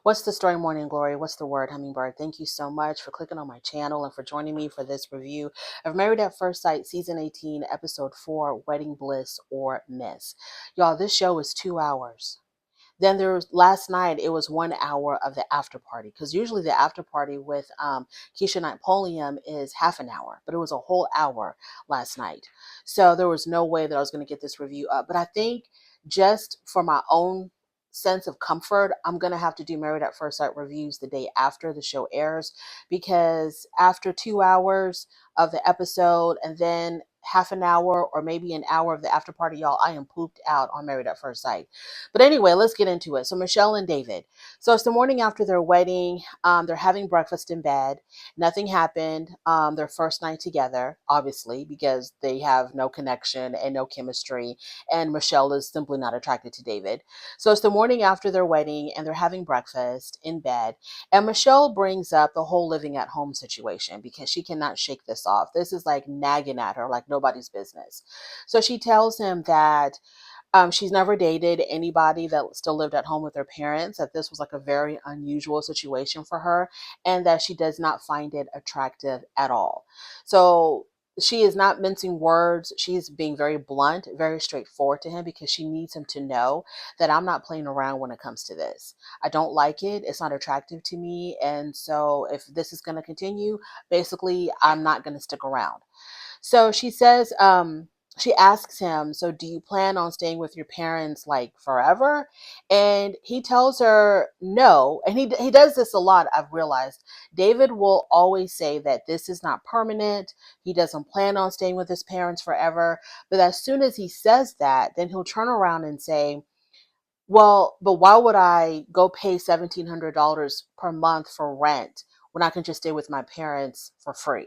What's the story, Morning Glory? What's the word, Hummingbird? Thank you so much for clicking on my channel and for joining me for this review of Married at First Sight, Season 18, Episode 4, Wedding Bliss or Miss. Y'all, this show is 2 hours. Then there was last night, it was 1 hour of the after party. Because usually the after party with Keisha Knight Polium is half an hour, but it was a whole hour last night. So there was no way that I was going to get this review up. But I think just for my own sense of comfort, I'm going to have to do Married at First Sight reviews the day after the show airs, because after 2 hours of the episode and then half an hour or maybe an hour of the after party, y'all, I am pooped out on Married at First Sight. But anyway, let's get into it. So Michelle and David. So it's the morning after their wedding. They're having breakfast in bed. Nothing happened. Their first night together, obviously, because they have no connection and no chemistry. And Michelle is simply not attracted to David. So it's the morning after their wedding and they're having breakfast in bed. And Michelle brings up the whole living at home situation because she cannot shake this off. This is like nagging at her like nobody's business. So she tells him that she's never dated anybody that still lived at home with their parents, that this was like a very unusual situation for her, and that she does not find it attractive at all. So she is not mincing words. She's being very blunt, very straightforward to him because she needs him to know that I'm not playing around when it comes to this. I don't like it. It's not attractive to me. And so if this is going to continue, basically, I'm not going to stick around. So she says, she asks him, so do you plan on staying with your parents like forever? And he tells her no. And he does this a lot, I've realized. David will always say that this is not permanent. He doesn't plan on staying with his parents forever. But as soon as he says that, then he'll turn around and say, well, but why would I go pay $1,700 per month for rent when I can just stay with my parents for free?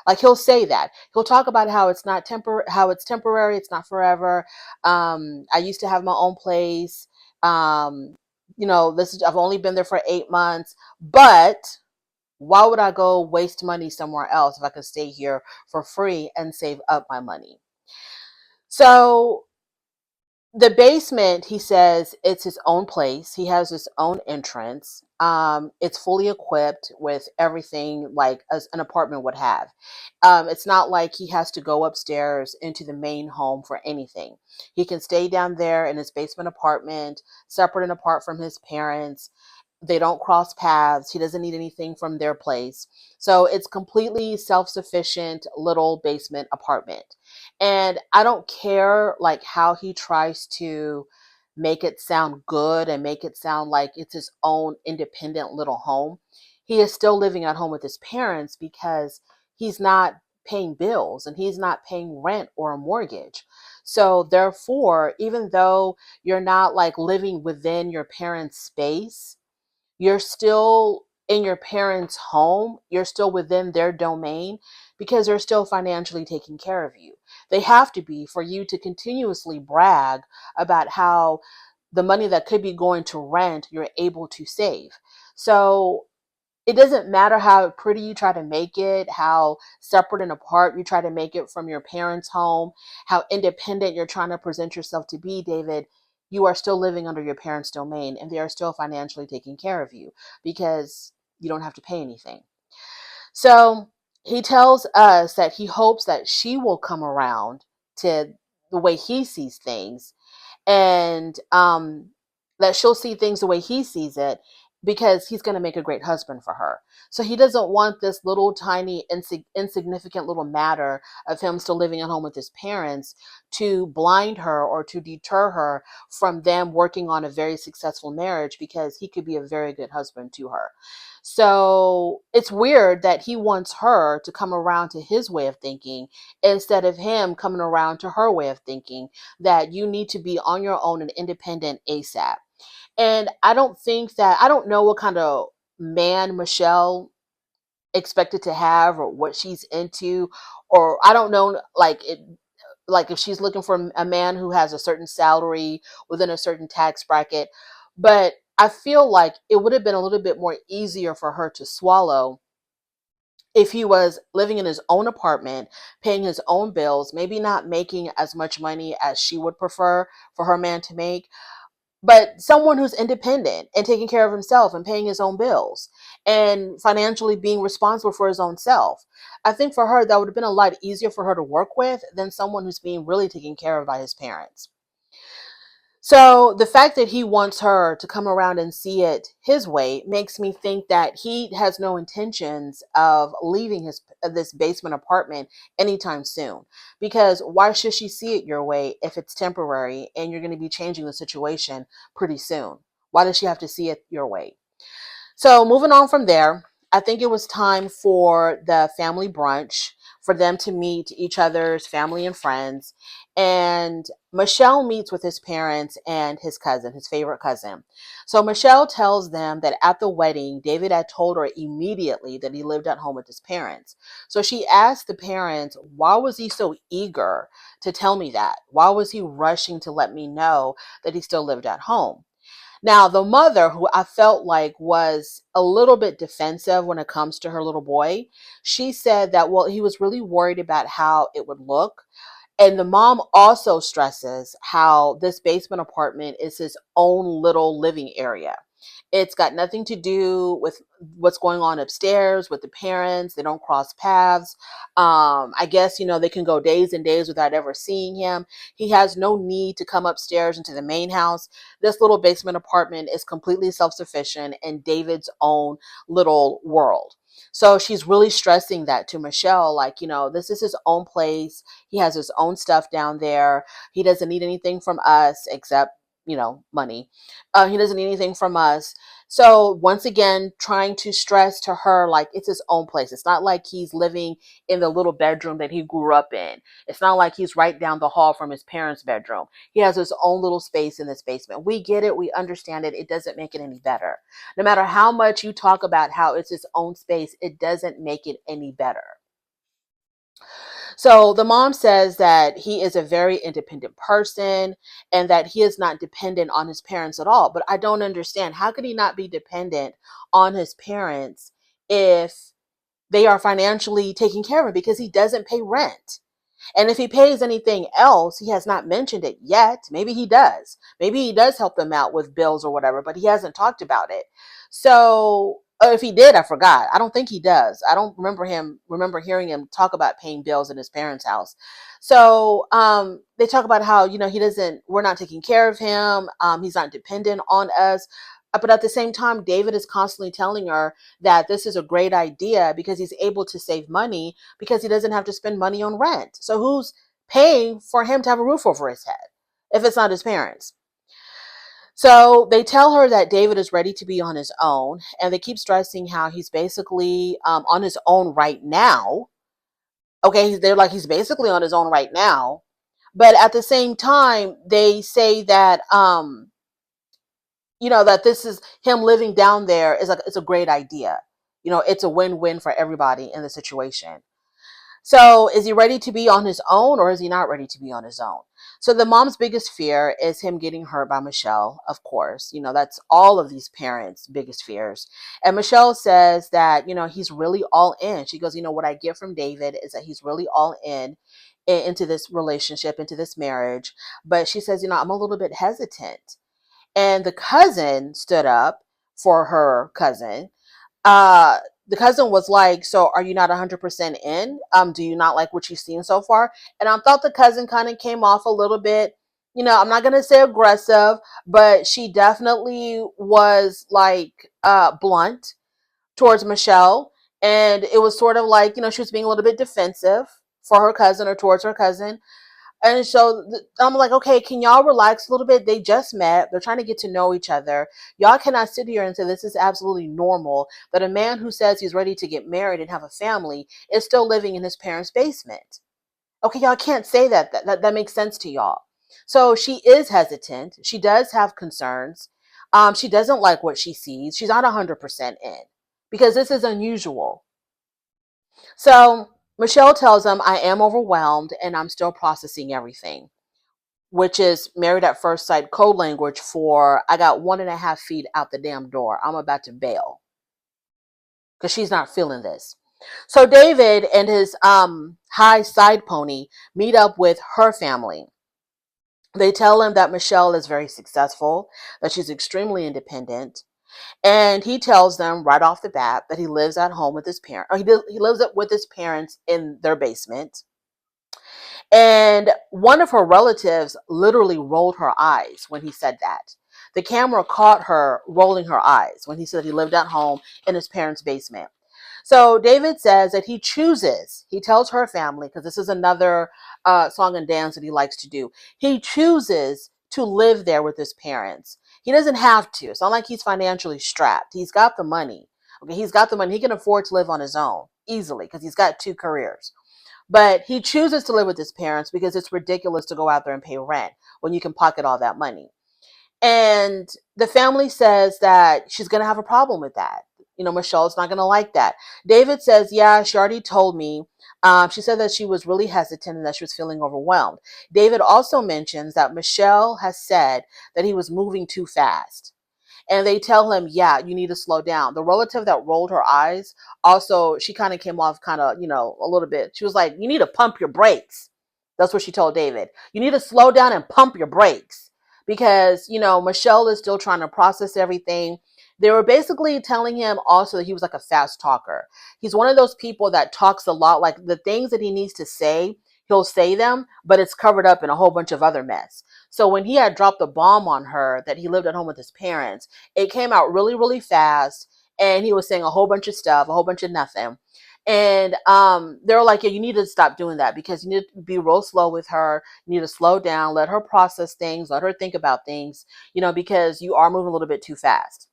Like he'll say that. He'll talk about how it's not how it's temporary, it's not forever. I used to have my own place. I've only been there for 8 months, but why would I go waste money somewhere else if I could stay here for free and save up my money? So the basement, he says, it's his own place. He has his own entrance. It's fully equipped with everything like as an apartment would have. It's not like he has to go upstairs into the main home for anything. He can stay down there in his basement apartment, separate and apart from his parents. They don't cross paths. He doesn't need anything from their place. So it's completely self-sufficient little basement apartment. And I don't care like how he tries to make it sound good and make it sound like it's his own independent little home. He is still living at home with his parents because he's not paying bills and he's not paying rent or a mortgage. So therefore, even though you're not like living within your parents' space, you're still in your parents' home, you're still within their domain because they're still financially taking care of you. They have to be for you to continuously brag about how the money that could be going to rent, you're able to save. So it doesn't matter how pretty you try to make it, how separate and apart you try to make it from your parents' home, how independent you're trying to present yourself to be, David. You are still living under your parents' domain and they are still financially taking care of you because you don't have to pay anything. So he tells us that he hopes that she will come around to the way he sees things, and that she'll see things the way he sees it because he's going to make a great husband for her. So he doesn't want this little tiny insignificant little matter of him still living at home with his parents to blind her or to deter her from them working on a very successful marriage, because he could be a very good husband to her. So it's weird that he wants her to come around to his way of thinking instead of him coming around to her way of thinking, that you need to be on your own and independent ASAP. And I don't know what kind of man Michelle expected to have or what she's into, or I don't know, like if she's looking for a man who has a certain salary within a certain tax bracket. But I feel like it would have been a little bit more easier for her to swallow if he was living in his own apartment, paying his own bills, maybe not making as much money as she would prefer for her man to make, but someone who's independent and taking care of himself and paying his own bills and financially being responsible for his own self. I think for her, that would have been a lot easier for her to work with than someone who's being really taken care of by his parents. So the fact that he wants her to come around and see it his way makes me think that he has no intentions of leaving his this basement apartment anytime soon. Because why should she see it your way if it's temporary and you're going to be changing the situation pretty soon? Why does she have to see it your way? So moving on from there, I think it was time for the family brunch for them to meet each other's family and friends. And Michelle meets with his parents and his cousin, his favorite cousin. So Michelle tells them that at the wedding, David had told her immediately that he lived at home with his parents. So she asked the parents, why was he so eager to tell me that? Why was he rushing to let me know that he still lived at home? Now, the mother, who I felt like was a little bit defensive when it comes to her little boy, she said that, well, he was really worried about how it would look. And the mom also stresses how this basement apartment is his own little living area. It's got nothing to do with what's going on upstairs with the parents. They don't cross paths. I guess, they can go days and days without ever seeing him. He has no need to come upstairs into the main house. This little basement apartment is completely self-sufficient and David's own little world. So she's really stressing that to Michelle, like, this is his own place. He has his own stuff down there. He doesn't need anything from us except, money. He doesn't need anything from us. So once again, trying to stress to her, like, it's his own place. It's not like he's living in the little bedroom that he grew up in. It's not like he's right down the hall from his parents' bedroom. He has his own little space in this basement. We get it. We understand it. It doesn't make it any better. No matter how much you talk about how it's his own space, it doesn't make it any better. So the mom says that he is a very independent person and that he is not dependent on his parents at all. But I don't understand. How could he not be dependent on his parents if they are financially taking care of him, because he doesn't pay rent? And if he pays anything else, he has not mentioned it yet. Maybe he does. Maybe he does help them out with bills or whatever, but he hasn't talked about it. So, or if he did, I forgot. I don't think he does. I don't remember hearing him talk about paying bills in his parents' house. So, they talk about how, we're not taking care of him. He's not dependent on us. But at the same time, David is constantly telling her that this is a great idea because he's able to save money because he doesn't have to spend money on rent. So who's paying for him to have a roof over his head if it's not his parents? So they tell her that David is ready to be on his own, and they keep stressing how he's basically on his own right now. Okay, they're like, he's basically on his own right now. But at the same time, they say that that this is him living down there is like, it's a great idea. It's a win-win for everybody in the situation. So is he ready to be on his own, or is he not ready to be on his own? So the mom's biggest fear is him getting hurt by Michelle, of course. That's all of these parents' biggest fears. And Michelle says that, he's really all in. She goes, what I get from David is that he's really all in into this relationship, into this marriage. But she says, I'm a little bit hesitant. And the cousin stood up for her cousin. uh the cousin was like, so are you not 100% in? Do you not like what you've seen so far? And I thought the cousin kind of came off a little bit, I'm not going to say aggressive, but she definitely was like blunt towards Michelle. And it was sort of like, she was being a little bit defensive for her cousin or towards her cousin. And so I'm like, okay, can y'all relax a little bit? They just met. They're trying to get to know each other. Y'all cannot sit here and say this is absolutely normal that a man who says he's ready to get married and have a family is still living in his parents' basement. Okay, y'all can't say that. That makes sense to y'all. So she is hesitant. She does have concerns. She doesn't like what she sees. She's not 100% in because this is unusual. So Michelle tells him, I am overwhelmed and I'm still processing everything, which is Married at First Sight code language for I got 1.5 feet out the damn door. I'm about to bail because she's not feeling this. So David and his high side pony meet up with her family. They tell him that Michelle is very successful, that she's extremely independent, and he tells them right off the bat that he lives at home with his parents. He lives with his parents in their basement. And one of her relatives literally rolled her eyes when he said that. The camera caught her rolling her eyes when he said he lived at home in his parents' basement. So David says that he tells her family, because this is another song and dance that he likes to do. He chooses to live there with his parents. He doesn't have to. It's not like he's financially strapped. He's got the money. Okay, he's got the money. He can afford to live on his own easily because he's got two careers. But he chooses to live with his parents because it's ridiculous to go out there and pay rent when you can pocket all that money. And the family says that she's going to have a problem with that. Michelle's not going to like that. David says, yeah, she already told me. She said that she was really hesitant and that she was feeling overwhelmed. David also mentions that Michelle has said that he was moving too fast. And they tell him, yeah, you need to slow down. The relative that rolled her eyes, also, she kind of came off kind of, a little bit. She was like, you need to pump your brakes. That's what she told David. You need to slow down and pump your brakes because, Michelle is still trying to process everything. They were basically telling him also that he was like a fast talker. He's one of those people that talks a lot, like the things that he needs to say, he'll say them, but it's covered up in a whole bunch of other mess. So when he had dropped the bomb on her that he lived at home with his parents, it came out really, really fast. And he was saying a whole bunch of stuff, a whole bunch of nothing. And they're like, yeah, you need to stop doing that because you need to be real slow with her. You need to slow down, let her process things, let her think about things, because you are moving a little bit too fast.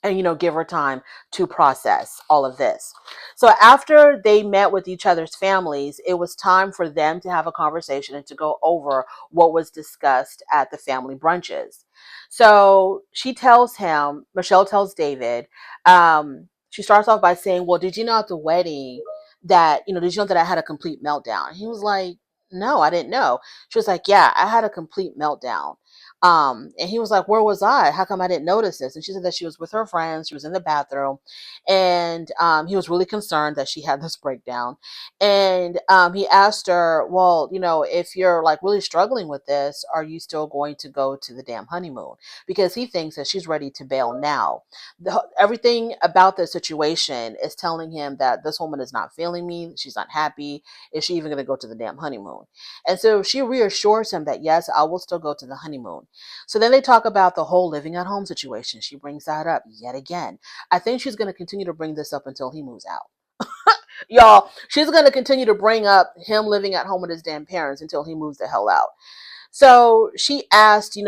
And give her time to process all of this. So after they met with each other's families, it was time for them to have a conversation and to go over what was discussed at the family brunches. So Michelle tells David, she starts off by saying, well, did you know at the wedding that, did you know that I had a complete meltdown? He was like, no, I didn't know. She was like, yeah, I had a complete meltdown. And he was like, where was I? How come I didn't notice this? And she said that she was with her friends. She was in the bathroom. And he was really concerned that she had this breakdown. And he asked her, well, if you're like really struggling with this, are you still going to go to the damn honeymoon? Because he thinks that she's ready to bail now. Everything about the situation is telling him that this woman is not feeling me. She's not happy. Is she even going to go to the damn honeymoon? And so she reassures him that, yes, I will still go to the honeymoon. So then they talk about the whole living at home situation. She brings that up yet again. I think she's going to continue to bring this up until he moves out. Y'all, she's going to continue to bring up him living at home with his damn parents until he moves the hell out. So she asked, I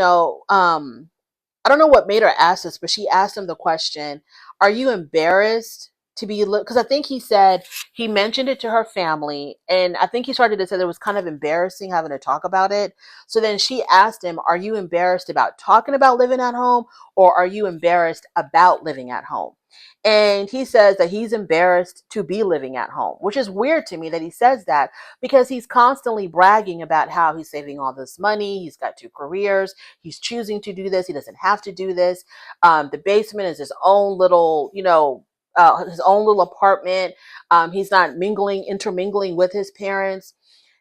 don't know what made her ask this, but she asked him the question, are you embarrassed to be, because I think he mentioned it to her family, and I think he started to say that it was kind of embarrassing having to talk about it. So then she asked him, are you embarrassed about talking about living at home, or are you embarrassed about living at home? And he says that he's embarrassed to be living at home, which is weird to me that he says that because he's constantly bragging about how he's saving all this money. He's got two careers. He's choosing to do this. He doesn't have to do this. The basement is his own little, his own little apartment. He's not intermingling with his parents.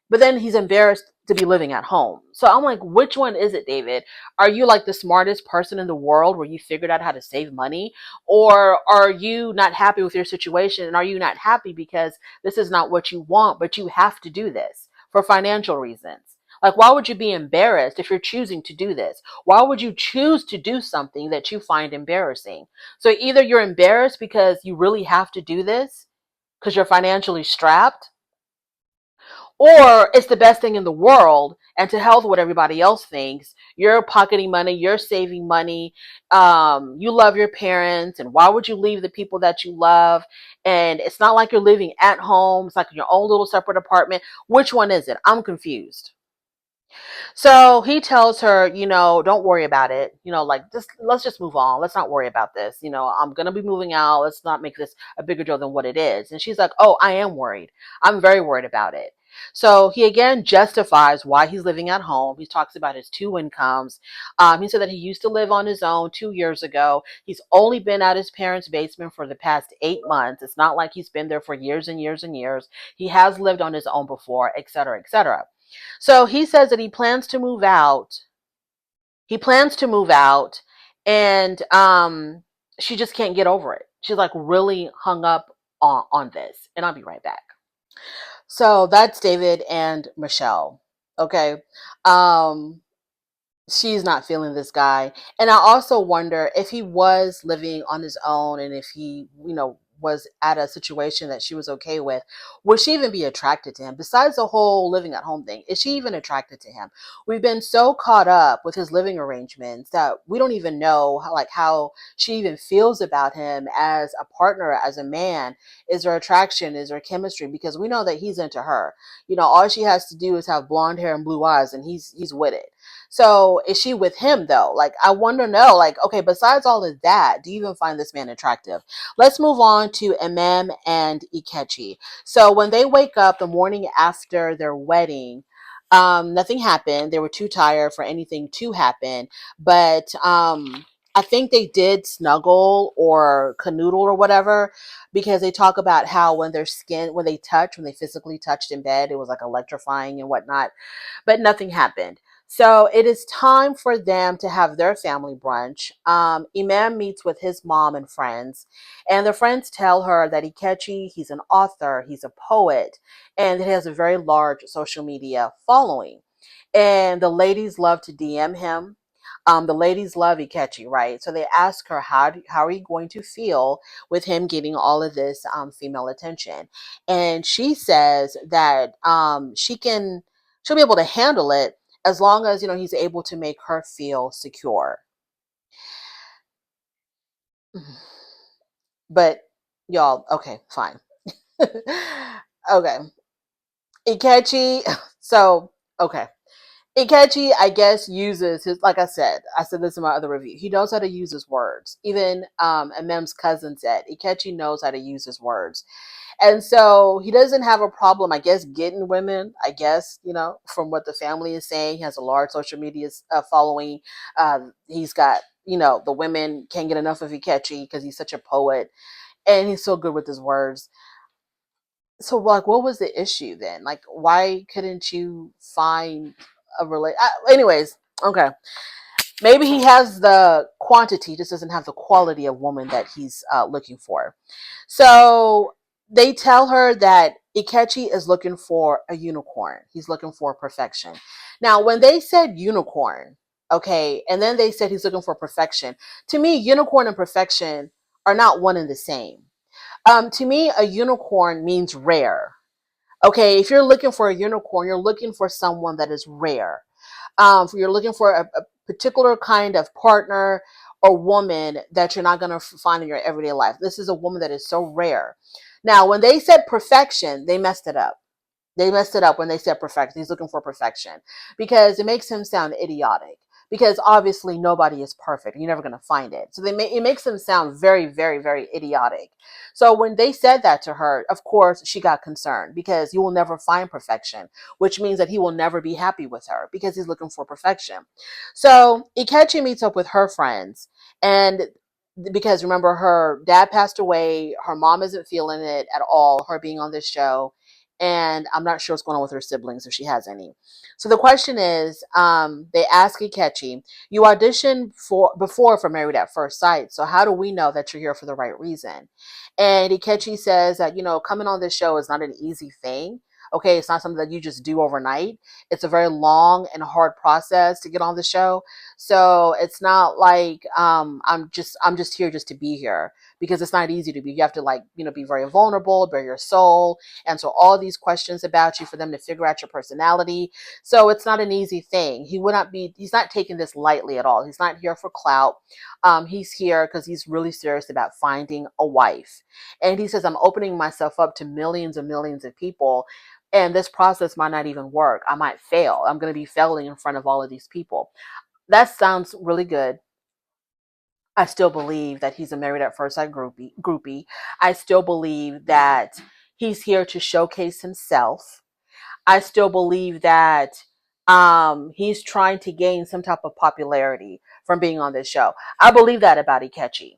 But then he's embarrassed to be living at home. So I'm like, which one is it, David? Are you like the smartest person in the world where you figured out how to save money? Or are you not happy with your situation? And are you not happy because this is not what you want, but you have to do this for financial reasons? Like, why would you be embarrassed if you're choosing to do this? Why would you choose to do something that you find embarrassing? So either you're embarrassed because you really have to do this because you're financially strapped, or it's the best thing in the world, and to hell with what everybody else thinks. You're pocketing money, you're saving money, you love your parents, and why would you leave the people that you love? And it's not like you're living at home, it's like your own little separate apartment. Which one is it? I'm confused. So he tells her, don't worry about it. Like, just let's just move on. Let's not worry about this. I'm going to be moving out. Let's not make this a bigger deal than what it is. And she's like, oh, I am worried. I'm very worried about it. So he again justifies why he's living at home. He talks about his two incomes. He said that he used to live on his own 2 years ago. He's only been at his parents' basement for the past 8 months. It's not like he's been there for years and years and years. He has lived on his own before, et cetera, et cetera. So he says that he plans to move out. He plans to move out, and she just can't get over it. She's like really hung up on this. And I'll be right back. So that's David and Michelle. Okay. Um, she's not feeling this guy. And I also wonder if he was living on his own and if he, was at a situation that she was okay with, would she even be attracted to him? Besides the whole living at home thing, is she even attracted to him? We've been so caught up with his living arrangements that we don't even know how she even feels about him as a partner, as a man. Is there attraction? Is there chemistry? Because we know that he's into her. All she has to do is have blonde hair and blue eyes and he's with it. So is she with him though? Like, I want to know, like, okay, besides all of that, do you even find this man attractive? Let's move on to Imam and Iachi. So when they wake up the morning after their wedding, nothing happened. They were too tired for anything to happen. But I think they did snuggle or canoodle or whatever, because they talk about how when when they physically touched in bed, it was like electrifying and whatnot, but nothing happened. So it is time for them to have their family brunch. Imam meets with his mom and friends, and the friends tell her that Ikechi, he's an author, he's a poet, and he has a very large social media following. And the ladies love to DM him. The ladies love Ikechi, right? So they ask her, how are you going to feel with him getting all of this female attention? And she says that she'll be able to handle it as long as he's able to make her feel secure. But y'all, okay, fine. Okay, Ikechi. So okay, Ikechi, I guess, uses his, like I said this in my other review, he knows how to use his words. Even Mem's cousin said, Ikechi knows how to use his words. And so he doesn't have a problem, I guess, getting women, I guess, from what the family is saying. He has a large social media following. He's got, the women can't get enough of Ikechi because he's such a poet and he's so good with his words. So, like, what was the issue then? Like, why couldn't you find a anyways, okay. Maybe he has the quantity, just doesn't have the quality of woman that he's looking for. So they tell her that Ikechi is looking for a unicorn. He's looking for perfection. Now, when they said unicorn, okay, and then they said he's looking for perfection, to me, unicorn and perfection are not one and the same. To me, a unicorn means rare. Okay, if you're looking for a unicorn, you're looking for someone that is rare. You're looking for a particular kind of partner or woman that you're not going to find in your everyday life. This is a woman that is so rare. Now, when they said perfection, they messed it up. They messed it up when they said perfection. He's looking for perfection because it makes him sound idiotic. Because obviously nobody is perfect. You're never going to find it. So it makes them sound very, very, very idiotic. So when they said that to her, of course, she got concerned because you will never find perfection, which means that he will never be happy with her because he's looking for perfection. So Ikechi meets up with her friends, and because remember, her dad passed away, her mom isn't feeling it at all, her being on this show, and I'm not sure what's going on with her siblings if she has any. So the question is, they ask Ikechi, you auditioned before for Married at First Sight, so how do we know that you're here for the right reason? And Ikechi says that, coming on this show is not an easy thing. Okay, it's not something that you just do overnight. It's a very long and hard process to get on the show. So it's not like I'm just here just to be here, because it's not easy to be. You have to, like, be very vulnerable, bare your soul, answer all these questions about you for them to figure out your personality. So it's not an easy thing. He's not taking this lightly at all. He's not here for clout. He's here because he's really serious about finding a wife. And he says, I'm opening myself up to millions and millions of people. And this process might not even work. I might fail. I'm going to be failing in front of all of these people. That sounds really good. I still believe that he's a Married at First Sight groupie. I still believe that he's here to showcase himself. I still believe that he's trying to gain some type of popularity from being on this show. I believe that about Ikechi.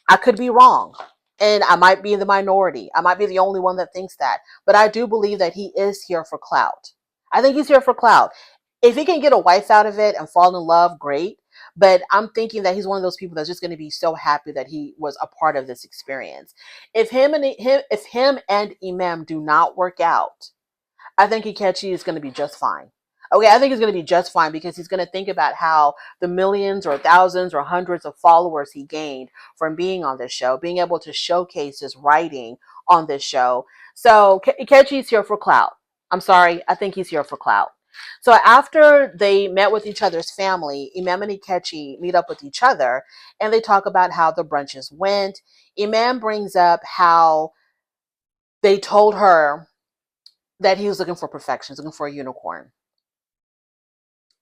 I could be wrong. And I might be in the minority. I might be the only one that thinks that. But I do believe that he is here for clout. I think he's here for clout. If he can get a wife out of it and fall in love, great. But I'm thinking that he's one of those people that's just going to be so happy that he was a part of this experience. If him and Imam do not work out, I think Ikechi is going to be just fine. Okay, I think he's going to be just fine because he's going to think about how the millions or thousands or hundreds of followers he gained from being on this show, being able to showcase his writing on this show. So Ikechi's here for clout. I'm sorry, I think he's here for clout. So after they met with each other's family, Imam and Ikechi meet up with each other and they talk about how the brunches went. Imam brings up how they told her that he was looking for perfection, looking for a unicorn.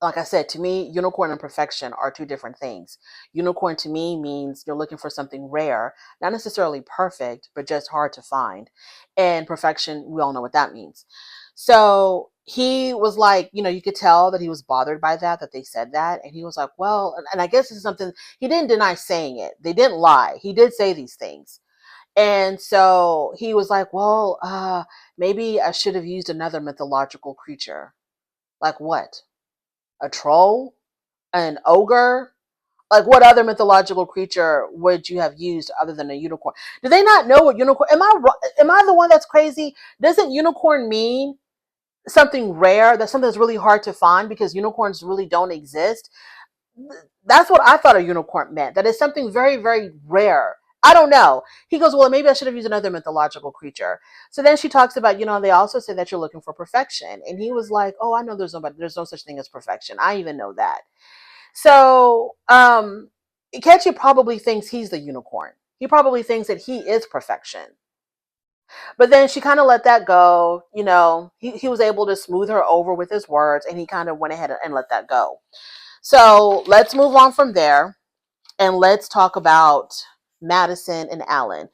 Like I said, to me, unicorn and perfection are two different things. Unicorn to me means you're looking for something rare, not necessarily perfect, but just hard to find. And perfection, we all know what that means. So he was like, you could tell that he was bothered by that they said that. And he was like, well, and I guess this is something, he didn't deny saying it. They didn't lie. He did say these things. And so he was like, well, maybe I should have used another mythological creature. Like what? A troll? An ogre? Like what other mythological creature would you have used other than a unicorn? Do they not know what unicorn? Am I the one that's crazy? Doesn't unicorn mean something rare? That's something that's really hard to find because unicorns really don't exist. That's what I thought a unicorn meant. That is something very, very rare. I don't know. He goes, well, maybe I should have used another mythological creature. So then she talks about, they also say that you're looking for perfection. And he was like, oh, I know there's no such thing as perfection. I even know that. So, Ikechi probably thinks he's the unicorn. He probably thinks that he is perfection. But then she kind of let that go. He was able to smooth her over with his words and he kind of went ahead and let that go. So let's move on from there and let's talk about Madison and Allan.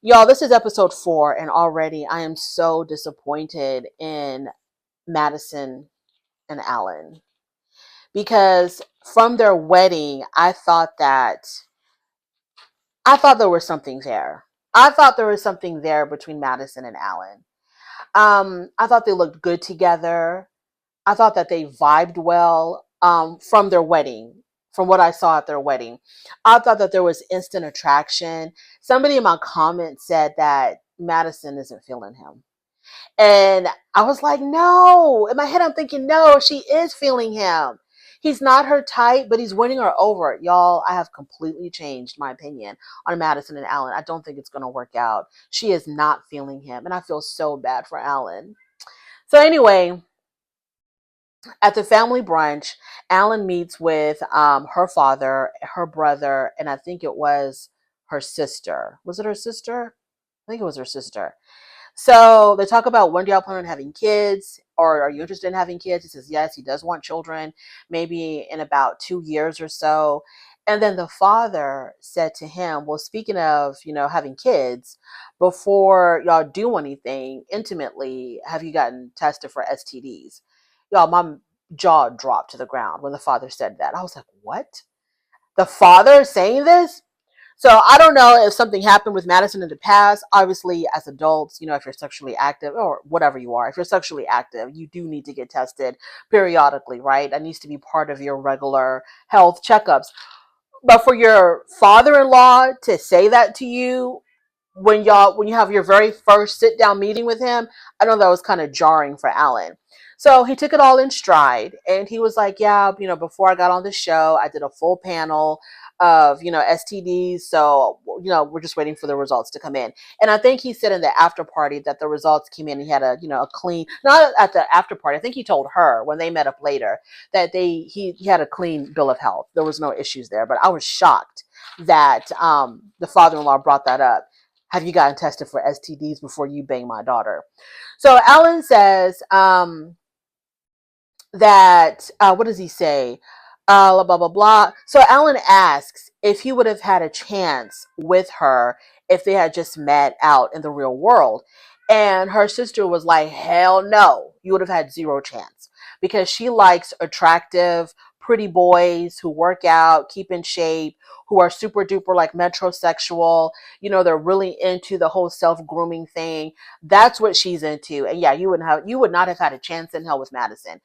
Y'all, this is episode 4 and already I am so disappointed in Madison and Allan because from their wedding, I thought there was something there. I thought there was something there between Madison and Allan. I thought they looked good together. I thought that they vibed well from their wedding, from what I saw at their wedding. I thought that there was instant attraction. Somebody in my comments said that Madison isn't feeling him. And I was like, no. In my head, I'm thinking, no, she is feeling him. He's not her type, but he's winning her over. Y'all, I have completely changed my opinion on Madison and Allan. I don't think it's going to work out. She is not feeling him. And I feel so bad for Allan. So anyway, at the family brunch, Allan meets with her father, her brother, and I think it was her sister. Was it her sister? I think it was her sister. So they talk about when do y'all plan on having kids, or are you interested in having kids? He says yes, he does want children, maybe in about 2 years or so. And then the father said to him, well, speaking of, having kids, before y'all do anything intimately, have you gotten tested for STDs? Y'all, my jaw dropped to the ground when the father said that. I was like, what? The father is saying this? So I don't know if something happened with Madison in the past. Obviously, as adults, if you're sexually active or whatever you are, if you're sexually active, you do need to get tested periodically, right? That needs to be part of your regular health checkups. But for your father-in-law to say that to you when you have your very first sit down meeting with him, I know that was kind of jarring for Allan. So he took it all in stride and he was like, yeah, before I got on the show, I did a full panel of, STDs. So, we're just waiting for the results to come in. And I think he said in the after party that the results came in. He had a clean, not at the after party. I think he told her when they met up later that he had a clean bill of health. There was no issues there, but I was shocked that the father-in-law brought that up. Have you gotten tested for STDs before you bang my daughter? So Allan says that, what does he say? Blah, blah, blah, blah. So Allan asks if he would have had a chance with her if they had just met out in the real world. And her sister was like, hell no, you would have had zero chance because she likes attractive, pretty boys who work out, keep in shape, who are super duper like metrosexual. They're really into the whole self grooming thing. That's what she's into. And yeah, you would not have had a chance in hell with Madison.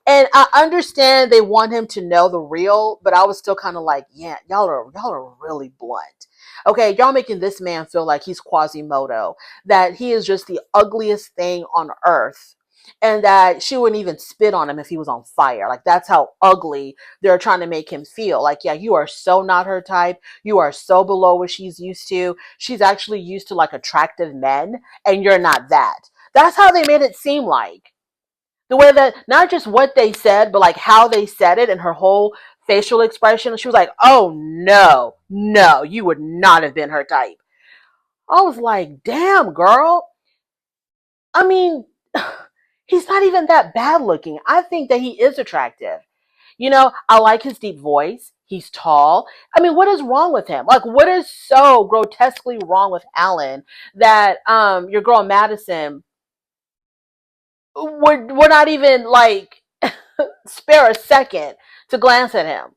And I understand they want him to know the real, but I was still kind of like, yeah, y'all are really blunt. Okay, y'all making this man feel like he's Quasimodo, that he is just the ugliest thing on earth, and that she wouldn't even spit on him if he was on fire. Like, that's how ugly they're trying to make him feel. Like, yeah, you are so not her type. You are so below what she's used to. She's actually used to like attractive men, and you're not that. That's how they made it seem like. The way that, not just what they said, but like how they said it and her whole facial expression. She was like, oh no, no, you would not have been her type. I was like, damn, girl. I mean, he's not even that bad looking. I think that he is attractive. I like his deep voice. He's tall. I mean, what is wrong with him? Like, what is so grotesquely wrong with Allan that your girl Madison would not even like spare a second to glance at him?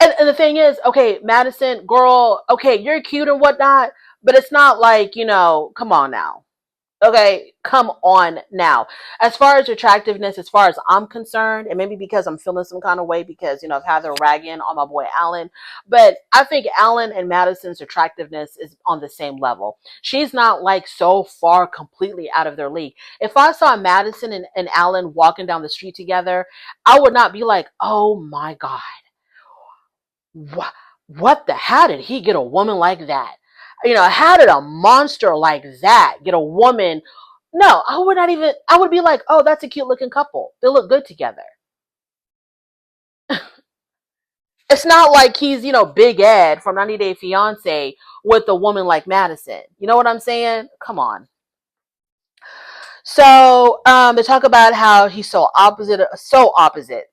And the thing is, okay, Madison, girl, okay, you're cute and whatnot, but it's not like, come on now. Okay, come on now. As far as attractiveness, as far as I'm concerned, and maybe because I'm feeling some kind of way because, I've had the ragging on my boy Allan, but I think Allan and Madison's attractiveness is on the same level. She's not like so far completely out of their league. If I saw Madison and Allan walking down the street together, I would not be like, oh my God, what how did he get a woman like that? How did a monster like that get a woman? No, I would be like, oh, that's a cute looking couple. They look good together. It's not like he's, Big Ed from 90 Day Fiance with a woman like Madison. You know what I'm saying? Come on. So they talk about how he's so opposite, so opposite.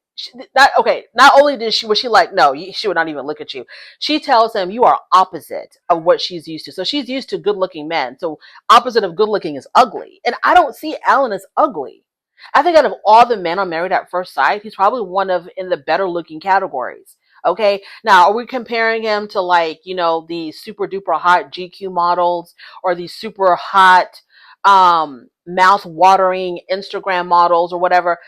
Not only was she like, no, she would not even look at you. She tells him you are opposite of what she's used to. So she's used to good looking men. So opposite of good looking is ugly. And I don't see Allan as ugly. I think out of all the men on Married at First Sight, he's probably one of in the better looking categories. Okay. Now, are we comparing him to like, the super duper hot GQ models or the super hot mouth watering Instagram models or whatever?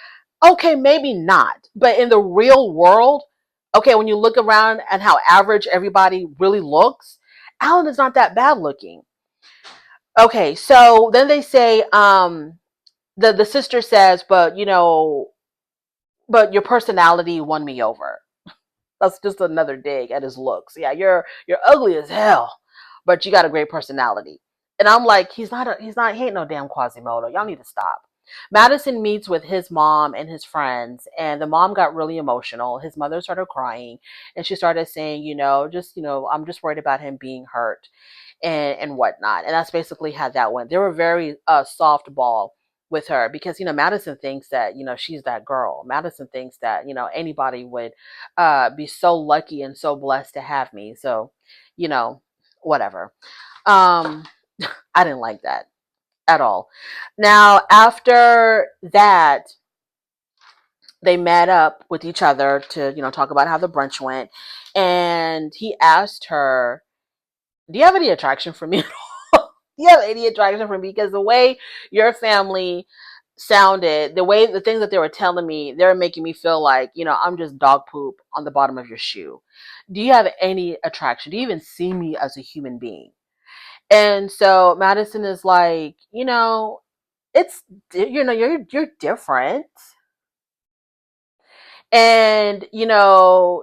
Okay, maybe not. But in the real world, okay, when you look around and how average everybody really looks, Allan is not that bad looking. Okay, so then they say, the sister says, but your personality won me over. That's just another dig at his looks. Yeah, you're ugly as hell, but you got a great personality. And I'm like, he ain't no damn Quasimodo. Y'all need to stop. Madison meets with his mom and his friends, and the mom got really emotional. His mother started crying, and she started saying, I'm just worried about him being hurt and whatnot. And that's basically how that went. They were very softball with her because Madison thinks that she's that girl. Madison thinks that anybody would be so lucky and so blessed to have me. So whatever. um I didn't like that at all. Now after that, they met up with each other to talk about how the brunch went, and he asked her, do you have any attraction for me? You have any attraction for me? Because the way your family sounded, the things that they were telling me, they were making me feel like, I'm just dog poop on the bottom of your shoe. Do you have any attraction? Do you even see me as a human being? And so Madison is like, it's, you're different. And,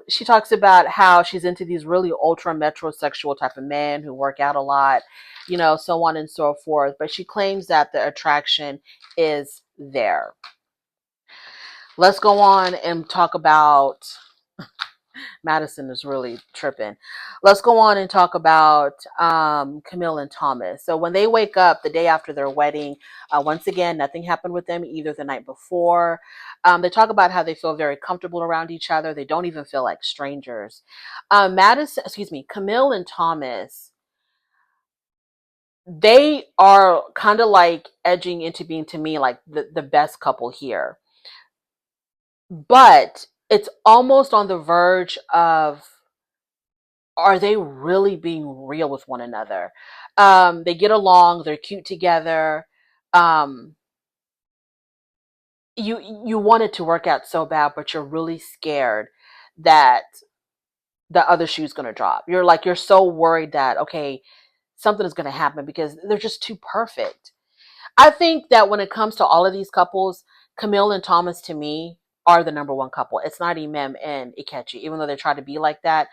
she talks about how she's into these really ultra metrosexual type of men who work out a lot, so on and so forth. But she claims that the attraction is there. Let's go on and talk about, Madison is really tripping. Let's go on and talk about Camille and Thomas. So when they wake up the day after their wedding, once again, nothing happened with them either the night before. They talk about how they feel very comfortable around each other. They don't even feel like strangers. Camille and Thomas, they are kind of like edging into being, to me, like the best couple here. but it's almost on the verge of, are they really being real with one another? They get along, they're cute together. Um, you want it to work out so bad, but you're really scared that the other shoe's gonna drop. You're so worried that, okay, something is gonna happen because they're just too perfect. I think that when it comes to all of these couples, Camille and Thomas to me are the number one couple. It's not Imam and Ikechi, even though they try to be like that.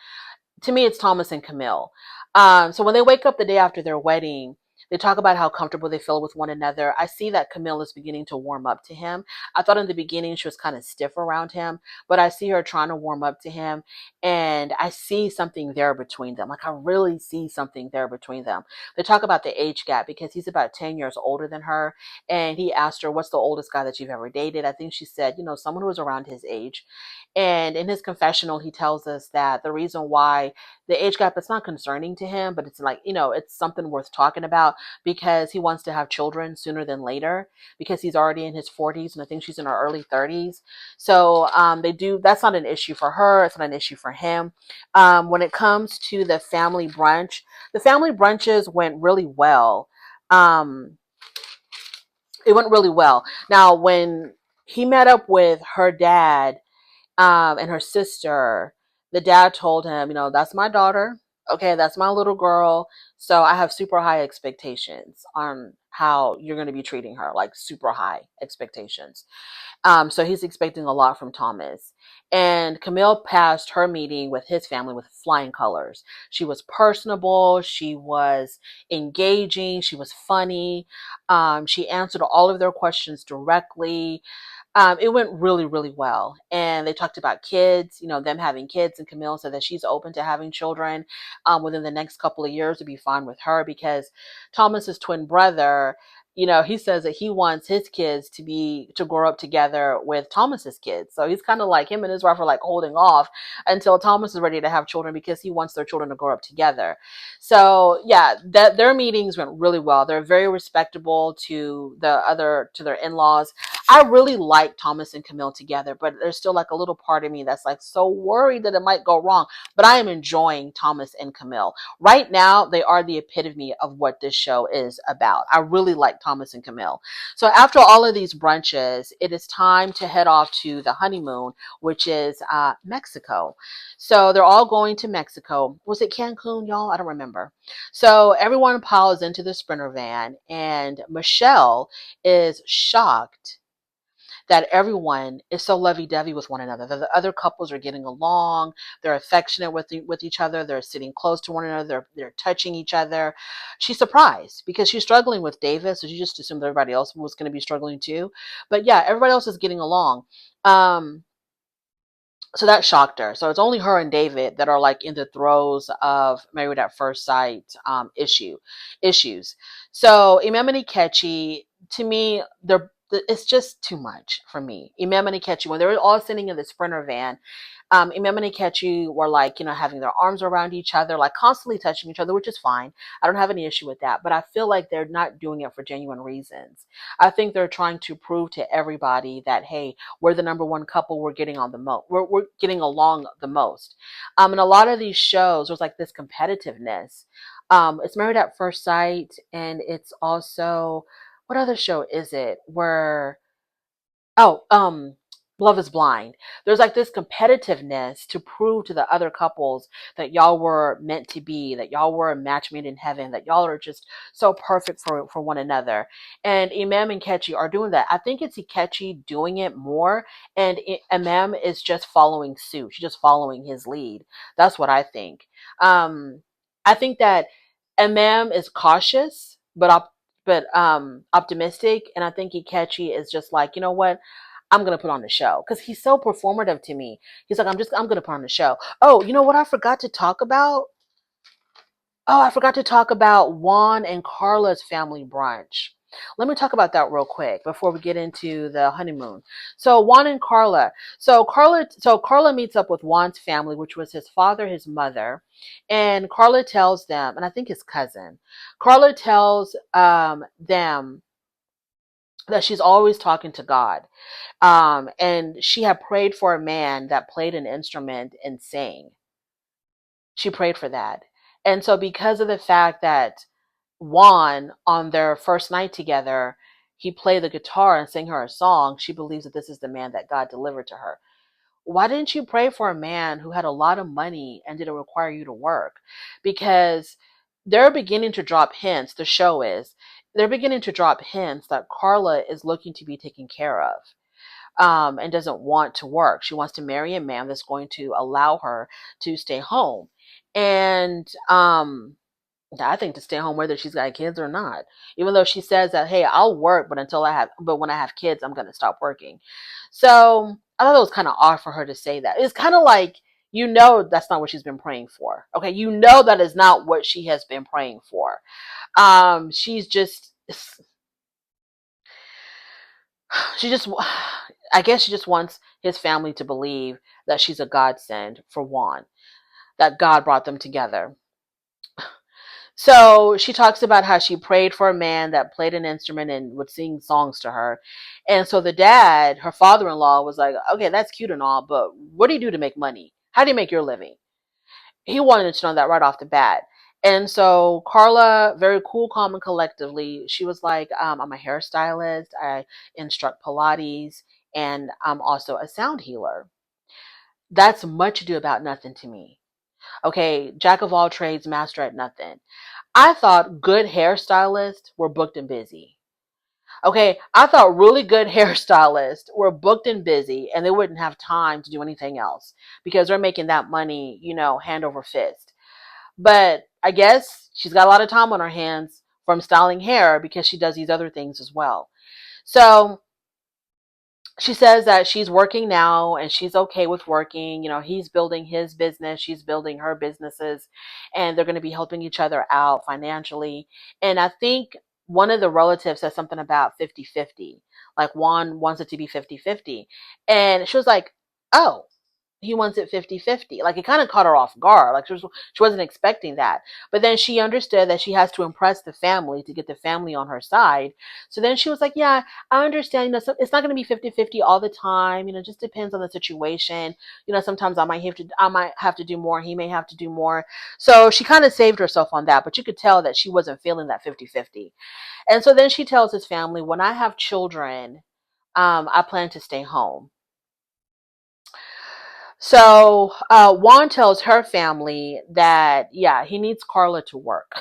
To me, it's Thomas and Camille. So when they wake up the day after their wedding, they talk about how comfortable they feel with one another. I see that Camille is beginning to warm up to him. I thought in the beginning she was kind of stiff around him, but I see her trying to warm up to him, and I see something there between them. Like, I really see something there between them. They talk about the age gap because he's about 10 years older than her, and he asked her, "What's the oldest guy that you've ever dated?" I think she said, someone who was around his age. And in his confessional, he tells us that the reason why the age gap is not concerning to him, but it's like, it's something worth talking about because he wants to have children sooner than later because he's already in his 40s and I think she's in her early 30s. So that's not an issue for her. It's not an issue for him. When it comes to the family brunches went really well. Um, it went really well. Now, when he met up with her dad, and her sister, the dad told him, that's my daughter. Okay, that's my little girl. So I have super high expectations on how you're going to be treating her, like super high expectations. So he's expecting a lot from Thomas. And Camille passed her meeting with his family with flying colors. She was personable. She was engaging. She was funny. She answered all of their questions directly. It went really, really well. And they talked about kids, them having kids. And Camille said that she's open to having children within the next couple of years to be fine with her because Thomas's twin brother, he says that he wants his kids to grow up together with Thomas's kids. So he's kind of like, him and his wife are like holding off until Thomas is ready to have children because he wants their children to grow up together. So yeah, that their meetings went really well. They're very respectable to their in-laws. I really like Thomas and Camille together, but there's still like a little part of me that's like so worried that it might go wrong. But I am enjoying Thomas and Camille. Right now, they are the epitome of what this show is about. I really like Thomas and Camille. So after all of these brunches, it is time to head off to the honeymoon, which is Mexico. So they're all going to Mexico. Was it Cancun, y'all? I don't remember. So everyone piles into the Sprinter van, and Michelle is shocked that everyone is so lovey-dovey with one another, that the other couples are getting along, they're affectionate with each other, they're sitting close to one another, they're touching each other. She's surprised because she's struggling with David, so she just assumed everybody else was going to be struggling too. But yeah, everybody else is getting along. So that shocked her. So it's only her and David that are like in the throes of Married at First Sight issues. So Imam and Ikechi, to me, it's just too much for me. Imam and Ikechi, when they were all sitting in the Sprinter van, Imam and Ikechi were like, having their arms around each other, like constantly touching each other, which is fine. I don't have any issue with that. But I feel like they're not doing it for genuine reasons. I think they're trying to prove to everybody that, hey, we're the number one couple. We're getting on the most. We're getting along the most. And a lot of these shows, there's like this competitiveness. It's Married at First Sight, and it's also, what other show is it where, oh, Love is Blind. There's like this competitiveness to prove to the other couples that y'all were meant to be, that y'all were a match made in heaven, that y'all are just so perfect for one another. And Imam and Kechi are doing that. I think it's Kechi doing it more, and Imam is just following suit. She's just following his lead. That's what I think. I think that Imam is cautious, but optimistic, and I think Ikechi is just like, you know what, I'm gonna put on the show because he's so performative to me. He's like, I'm gonna put on the show. Oh, you know what I forgot to talk about? Oh, I forgot to talk about Juan and Carla's family brunch. Let me talk about that real quick before we get into the honeymoon. So Juan and Carla. So Carla meets up with Juan's family, which was his father, his mother, and Carla tells them, and I think his cousin. Carla tells them that she's always talking to God. And she had prayed for a man that played an instrument and sang. She prayed for that. And so because of the fact that Juan, on their first night together, he played the guitar and sang her a song, she believes that this is the man that God delivered to her. Why didn't you pray for a man who had a lot of money and didn't require you to work? Because they're beginning to drop hints, the show is, they're beginning to drop hints that Carla is looking to be taken care of, and doesn't want to work. She wants to marry a man that's going to allow her to stay home. And I think to stay home whether she's got kids or not. Even though she says that, hey, I'll work, but when I have kids, I'm gonna stop working. So I thought it was kind of odd for her to say that. It's kind of like, that's not what she's been praying for. Okay, that is not what she has been praying for. She's just she just I guess she just wants his family to believe that she's a godsend for Juan, that God brought them together. So she talks about how she prayed for a man that played an instrument and would sing songs to her. And so the dad, her father-in-law, was like, okay, that's cute and all, but what do you do to make money? How do you make your living? He wanted to know that right off the bat. And so Carla, very cool, calm, and collectively, she was like, I'm a hairstylist. I instruct Pilates, and I'm also a sound healer. That's much ado about nothing to me. Okay, jack of all trades, master at nothing. I thought good hairstylists were booked and busy. Okay, I thought really good hairstylists were booked and busy and they wouldn't have time to do anything else because they're making that money, hand over fist. But I guess she's got a lot of time on her hands from styling hair because she does these other things as well. So she says that she's working now and she's okay with working. He's building his business, she's building her businesses, and they're going to be helping each other out financially. And I think one of the relatives said something about 50-50. Like Juan wants it to be 50-50. And she was like, oh, he wants it 50-50. Like, it kind of caught her off guard. Like, she wasn't expecting that. But then she understood that she has to impress the family to get the family on her side. So then she was like, yeah, I understand, so it's not going to be 50-50 all the time. It just depends on the situation. Sometimes I might have to do more. He may have to do more. So she kind of saved herself on that, but you could tell that she wasn't feeling that 50-50. And so then she tells his family, when I have children, I plan to stay home. So Juan tells her family that, yeah, he needs Carla to work.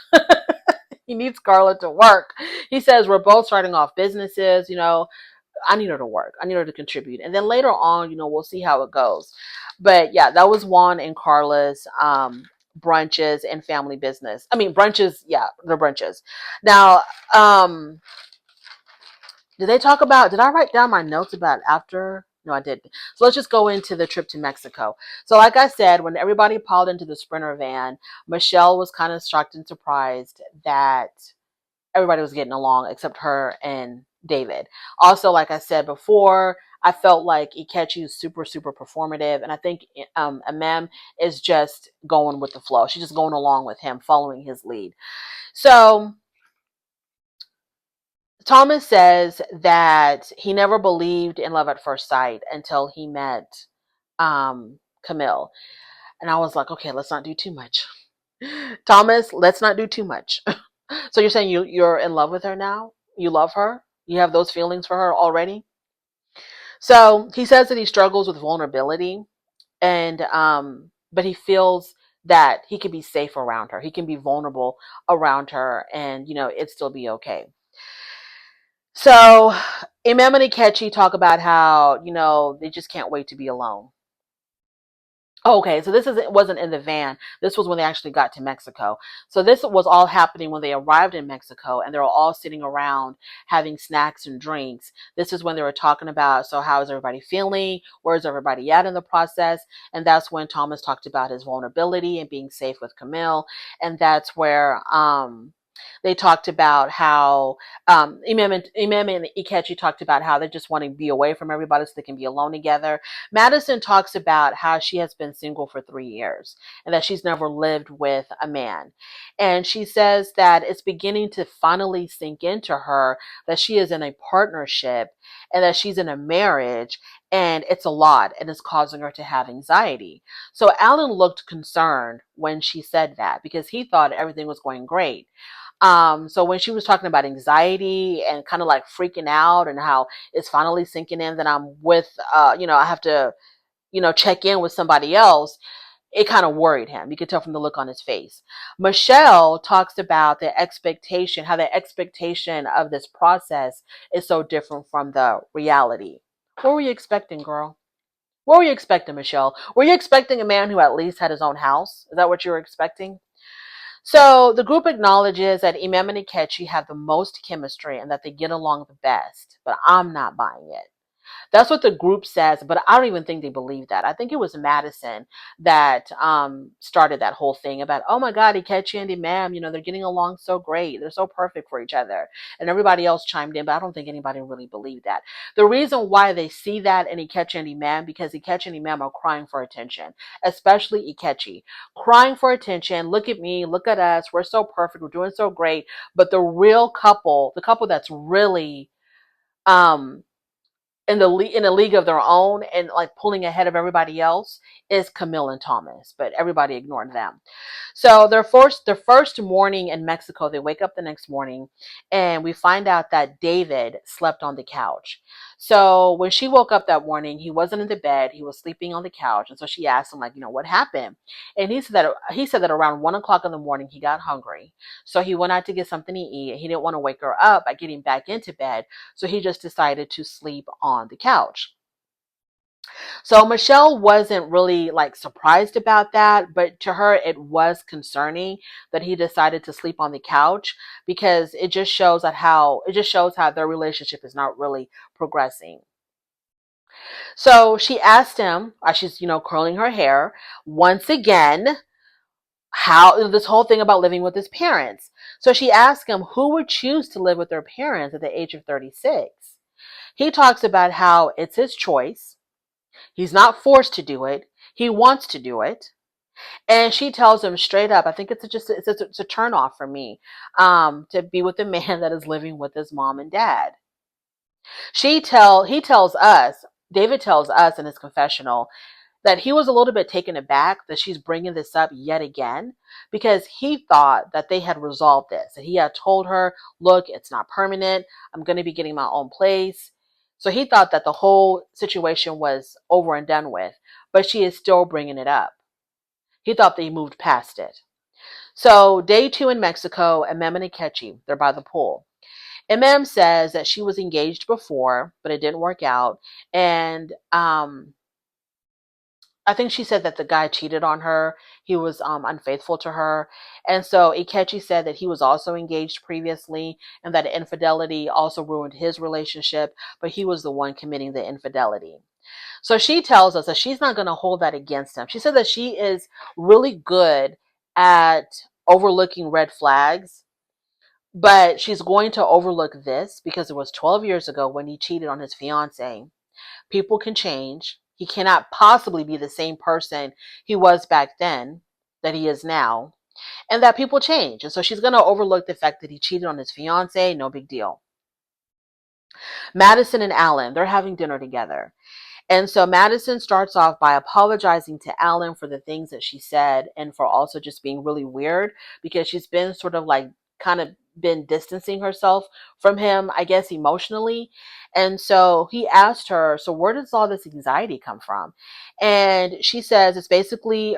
He needs Carla to work. He says, we're both starting off businesses. I need her to work. I need her to contribute. And then later on, we'll see how it goes. But yeah, that was Juan and Carla's brunches and family business. I mean, brunches. Yeah, they're brunches. Now, did I write down my notes about after? No, I didn't. So let's just go into the trip to Mexico. So like I said, when everybody piled into the Sprinter van, Michelle was kind of shocked and surprised that everybody was getting along except her and David. Also, like I said before, I felt like Iachi is super, super performative. And I think Imam is just going with the flow. She's just going along with him, following his lead. So Thomas says that he never believed in love at first sight until he met Camille. And I was like, okay, let's not do too much. Thomas, let's not do too much. So you're saying you're in love with her now? You love her? You have those feelings for her already? So he says that he struggles with vulnerability, and but he feels that he can be safe around her. He can be vulnerable around her, and it'd still be okay. So Imam and Iachi talk about how, they just can't wait to be alone. Okay, so wasn't in the van. This was when they actually got to Mexico. So this was all happening when they arrived in Mexico, and they were all sitting around having snacks and drinks. This is when they were talking about, so how is everybody feeling? Where's everybody at in the process? And that's when Thomas talked about his vulnerability and being safe with Camille. And that's where They talked about how Imam and Ikechi talked about how they just want to be away from everybody so they can be alone together. Madison talks about how she has been single for 3 years and that she's never lived with a man. And she says that it's beginning to finally sink into her that she is in a partnership and that she's in a marriage, and it's a lot and it's causing her to have anxiety. So Alan looked concerned when she said that because he thought everything was going great. So when she was talking about anxiety and kind of like freaking out and how it's finally sinking in that I'm with, I have to, check in with somebody else, it kind of worried him. You could tell from the look on his face. Michelle talks about the expectation, how the expectation of this process is so different from the reality. What were you expecting, girl? What were you expecting, Michelle? Were you expecting a man who at least had his own house? Is that what you were expecting? So the group acknowledges that Imam and Ikechi have the most chemistry and that they get along the best, but I'm not buying it. That's what the group says, but I don't even think they believe that. I think it was Madison that started that whole thing about, oh my God, Ikechi and Imam, they're getting along so great. They're so perfect for each other. And everybody else chimed in, but I don't think anybody really believed that. The reason why they see that in Ikechi and Imam, because Ikechi and Imam are crying for attention, especially Ikechi. Crying for attention, look at me, look at us, we're so perfect, we're doing so great. But the real couple, the couple that's really um in a league of their own and like pulling ahead of everybody else is Camille and Thomas, but everybody ignored them. So their first morning in Mexico, they wake up the next morning and we find out that David slept on the couch. So when she woke up that morning, he wasn't in the bed, he was sleeping on the couch. And so she asked him, like, what happened? And he said that around 1 o'clock in the morning he got hungry. So he went out to get something to eat. He didn't want to wake her up by getting back into bed. So he just decided to sleep on the couch. So Michelle wasn't really like surprised about that, but to her it was concerning that he decided to sleep on the couch because it just shows how their relationship is not really progressing. So she asked him, as she's curling her hair, once again, how this whole thing about living with his parents. So she asked him who would choose to live with their parents at the age of 36. He talks about how it's his choice. He's not forced to do it. He wants to do it. And she tells him straight up, I think it's a turn off for me, to be with a man that is living with his mom and dad. He tells us, David tells us in his confessional that he was a little bit taken aback that she's bringing this up yet again because he thought that they had resolved this. And he had told her, look, it's not permanent. I'm going to be getting my own place. So he thought that the whole situation was over and done with, but she is still bringing it up. He thought they moved past it. So day 2 in Mexico, Imam and Ikechi, they're by the pool. Imam says that she was engaged before, but it didn't work out. And I think she said that the guy cheated on her. He was unfaithful to her. And so Ikechi said that he was also engaged previously and that infidelity also ruined his relationship, but he was the one committing the infidelity. So she tells us that she's not going to hold that against him. She said that she is really good at overlooking red flags, but she's going to overlook this because it was 12 years ago when he cheated on his fiance. People can change. He cannot possibly be the same person he was back then that he is now, and that people change. And so she's going to overlook the fact that he cheated on his fiance. No big deal. Madison and Allan, they're having dinner together. And so Madison starts off by apologizing to Allan for the things that she said and for also just being really weird because she's been sort of like kind of been distancing herself from him, I guess, emotionally. And so he asked her, so where does all this anxiety come from? And she says it's basically,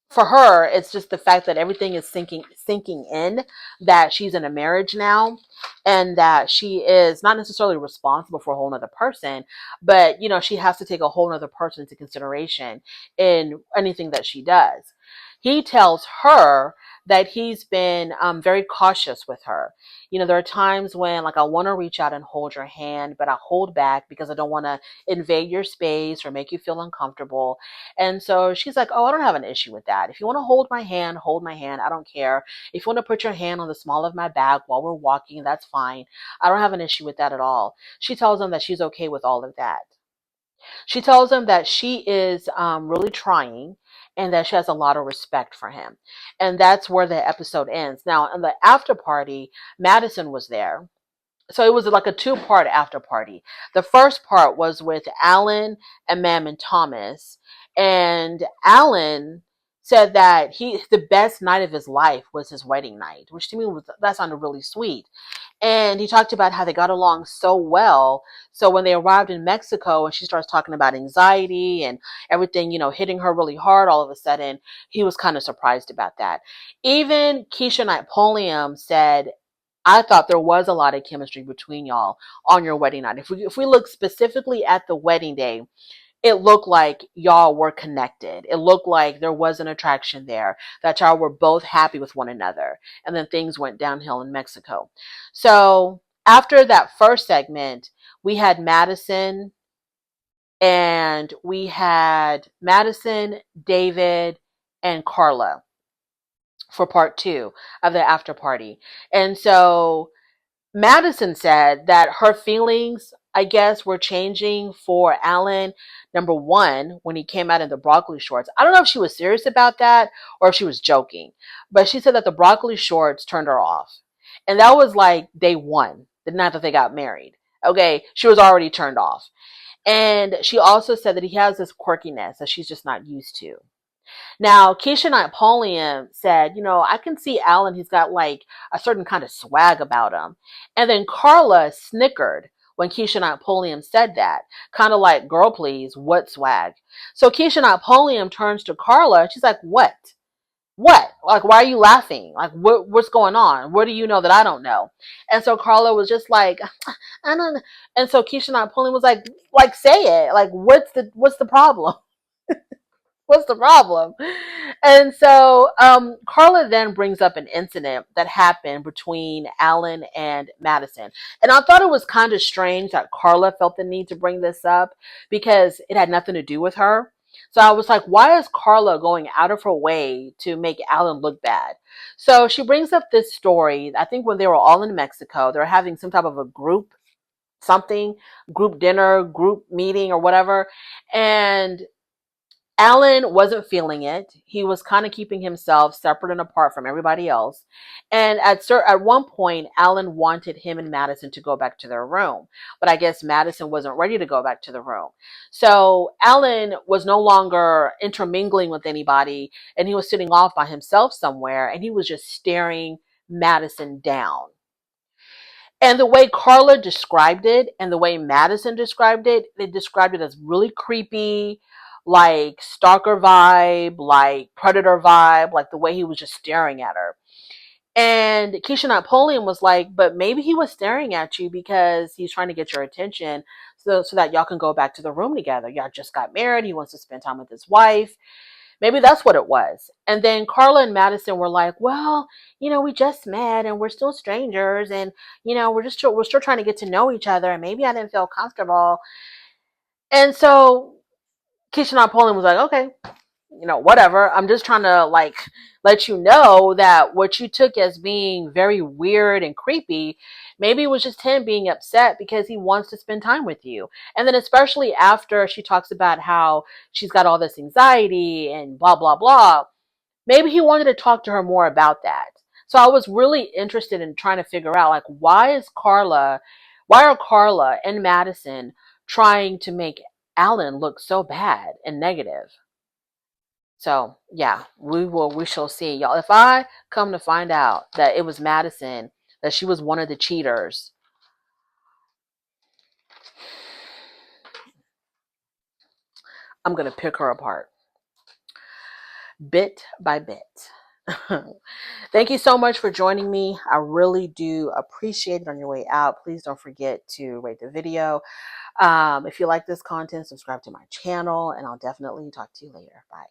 for her, it's just the fact that everything is sinking in, that she's in a marriage now and that she is not necessarily responsible for a whole nother person, but she has to take a whole nother person into consideration in anything that she does. He tells her that he's been very cautious with her. You know, there are times when like I want to reach out and hold your hand, but I hold back because I don't want to invade your space or make you feel uncomfortable. And so she's like, oh, I don't have an issue with that. If you want to hold my hand, hold my hand. I don't care. If you want to put your hand on the small of my back while we're walking, that's fine. I don't have an issue with that at all. She tells him that she's okay with all of that. She tells him that she is really trying and that she has a lot of respect for him. And that's where the episode ends. Now, in the after party, Madison was there. So it was like a two-part after party. The first part was with Allan, Imam, and Thomas. And Allan said that the best night of his life was his wedding night, which to me that sounded really sweet. And he talked about how they got along so well. So when they arrived in Mexico and she starts talking about anxiety and everything, you know, hitting her really hard all of a sudden, he was kind of surprised about that. Even Keisha Knight-Pulliam said, I thought there was a lot of chemistry between y'all on your wedding night. If we look specifically at the wedding day, it looked like y'all were connected. It looked like there was an attraction there, that y'all were both happy with one another. And then things went downhill in Mexico. So after that first segment, we had Madison, David, and Carla for part 2 of the after party. And so Madison said that her feelings, I guess, were changing for Allan. Number one, when he came out in the broccoli shorts. I don't know if she was serious about that or if she was joking, but she said that the broccoli shorts turned her off. And that was like day one, the night that they got married. Okay, she was already turned off. And she also said that he has this quirkiness that she's just not used to. Now, Keisha Knight-Pulliam said, you know, I can see Allan, he's got like a certain kind of swag about him. And then Carla snickered when Keisha Knight-Pulliam said that. Kind of like, girl, please, what swag? So Keisha Knight-Pulliam turns to Carla. She's like, what? What? Like, why are you laughing? Like, what's going on? What do you know that I don't know? And so Carla was just like, I don't know. And so Keisha Knight-Pulliam was like, say it. Like, what's the problem? What's the problem? And so Carla then brings up an incident that happened between Allan and Madison. And I thought it was kind of strange that Carla felt the need to bring this up because it had nothing to do with her. So I was like, why is Carla going out of her way to make Allan look bad? So she brings up this story. I think when they were all in Mexico, they were having some type of a group dinner, group meeting or whatever. And Allan wasn't feeling it. He was kind of keeping himself separate and apart from everybody else. And at one point, Allan wanted him and Madison to go back to their room. But I guess Madison wasn't ready to go back to the room. So Allan was no longer intermingling with anybody, and he was sitting off by himself somewhere, and he was just staring Madison down. And the way Carla described it and the way Madison described it, they described it as really creepy, like stalker vibe, like predator vibe, like the way he was just staring at her. And Keisha Knight-Pulliam was like, but maybe he was staring at you because he's trying to get your attention so that y'all can go back to the room together. Y'all just got married. He wants to spend time with his wife. Maybe that's what it was. And then Carla and Madison were like, well, you know, we just met and we're still strangers. And, you know, we're still trying to get to know each other. And maybe I didn't feel comfortable. And so Keisha Knight-Pulliam was like, okay, you know, whatever. I'm just trying to like let you know that what you took as being very weird and creepy, maybe it was just him being upset because he wants to spend time with you. And then especially after she talks about how she's got all this anxiety and blah, blah, blah, maybe he wanted to talk to her more about that. So I was really interested in trying to figure out like, why are Carla and Madison trying to make Allan look so bad and negative? So yeah, we shall see, y'all. If I come to find out that it was Madison, that she was one of the cheaters, I'm gonna pick her apart bit by bit. Thank you so much for joining me. I really do appreciate it. On your way out, please don't forget to rate the video. If you like this content, subscribe to my channel, and I'll definitely talk to you later. Bye.